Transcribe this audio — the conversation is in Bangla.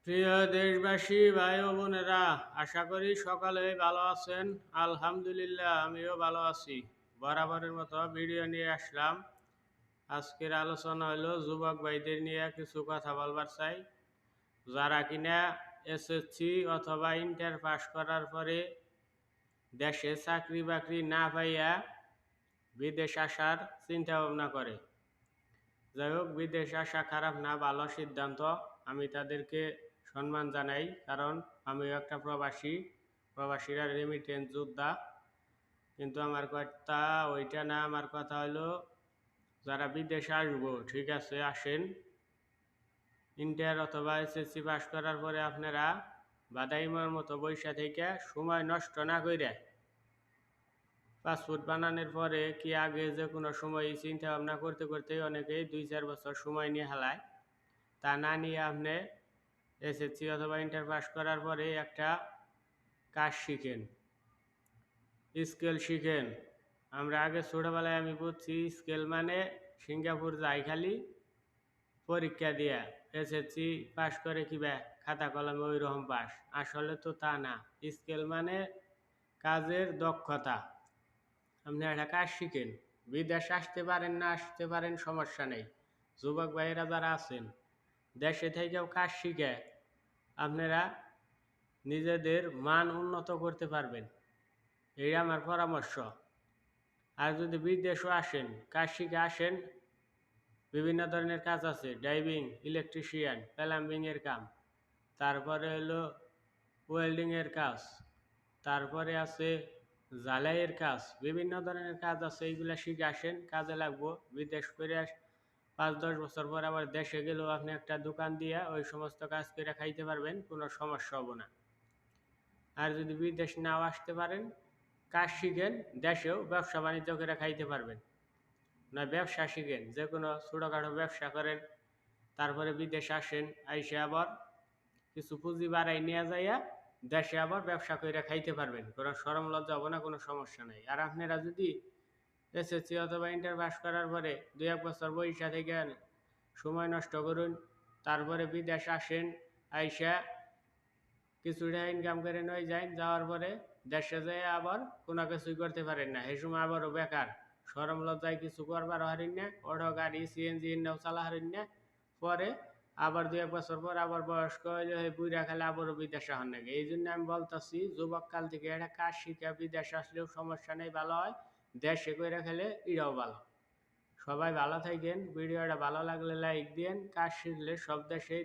প্রিয় দেশবাসী, ভাই ও বোনেরা, আশা করি সকালে ভালো আছেন। আলহামদুলিল্লাহ, আমিও ভালো আছি। বরাবরের মতো ভিডিও নিয়ে আসলাম। আজকের আলোচনা হলো যুবক ভাইদের নিয়ে কিছু কথা বলবার চাই, যারা কিনা এসএসসি অথবা ইন্টার পাস করার পরে দেশে চাকরি বাকরি না পাইয়া বিদেশ আসার চিন্তা ভাবনা করে। যাই হোক, বিদেশ আসা খারাপ না, ভালো সিদ্ধান্ত। আমি তাদেরকে সম্মান জানাই, কারণ আমিও একটা প্রবাসীরা রেমিটেন্স যোদ্ধা। কিন্তু আমার কথা ওইটা না, আমার কথা হলো যারা বিদেশে আসবো, ঠিক আছে আসেন। ইন্টার অথবা এসএসসি পাস করার পরে আপনারা বাদাইমার মতো বৈশা থেকে সময় নষ্ট না করে পাসপোর্ট বানানোর পরে কি আগে যে কোনো সময় চিন্তা ভাবনা করতে করতে অনেকেই 2-4 বছর সময় নিয়ে হালায়। তা না নিয়ে আপনি এসএসসি অথবা ইন্টার পাস করার পরে একটা কাজ শিখেন, স্কেল শিখেন। আমরা আগে ছোটোবেলায় আমি বুঝছি স্কেল মানে সিঙ্গাপুর যাই খালি পরীক্ষা দিয়া এসএসসি পাস করে কিবা খাতা কলমে ওই রকম পাস। আসলে তো তা না। স্কেল মানে কাজের দক্ষতা। আপনি একটা কাজ শিখেন, বিদেশ আসতে পারেন না আসতে পারেন সমস্যা নেই। যুবক ভাইয়েরা যারা আছেন দেশে থেকেও কাজ শিখে আপনারা নিজেদের মান উন্নত করতে পারবেন, এই আমার পরামর্শ। আর যদি বিদেশও আসেন, কাজ শিখে আসেন, বিভিন্ন ধরনের কাজ আছে, ড্রাইভিং, ইলেকট্রিশিয়ান, প্লাম্বিংয়ের কাম, তারপরে হলো ওয়েল্ডিংয়ের কাজ, তারপরে আছে জ্বালাইয়ের কাজ, বিভিন্ন ধরনের কাজ আছে। এইগুলা শিখে আসেন, কাজে লাগবো। বিদেশ করে 5-10 বছর পর আবার দেশে গেলেও আপনি একটা দোকান দিয়ে ওই সমস্ত কাজ করে খাইতে পারবেন, কোনো সমস্যা হবো না। আর যদি বিদেশ নাও আসতে পারেন, কাজ শিখেন, দেশেও ব্যবসা বাণিজ্য করে খাইতে পারবেন। না ব্যবসা শিখেন, যে কোনো ছোটোখাটো ব্যবসা করেন, তারপরে বিদেশ আসেন, আইসে আবার কিছু পুঁজি বাড়াই নিয়ে যাইয়া দেশে আবার ব্যবসা করে খাইতে পারবেন, কোনো শরম লজ্জা হবো না, কোনো সমস্যা নেই। আর আপনারা যদি এসএসসি অথবা ইন্টার পাস করার পরে 2-1 বছর বইসা থেকে সময় নষ্ট করুন, তারপরে বিদেশ আসেন, আইসা কিছুটা ইনকাম করে নয় যান, যাওয়ার পরে দেশে যেয়ে আবার কোনো কিছুই করতে পারেন না, সেই সময় আবারও বেকার, শরম লজ্জায় কিছু করবার হারিন না, অটো গাড়ি সিএনজি নাও চালা হারিন না। পরে আবার 2-1 বছর পর আবার বয়স্ক হইলে বুড়া খেলে আবারও বিদেশে হন নাকি। এই জন্য আমি বলতেছি যুবককাল থেকে একটা কাজ শিখে বিদেশে আসলেও সমস্যা নেই, ভালো হয়। দেশে করে খেলে এটাও ভালো। সবাই ভালো থাকেন। ভিডিওটা ভালো লাগলে লাইক দিন। কাজ শিখলে সব দেশেই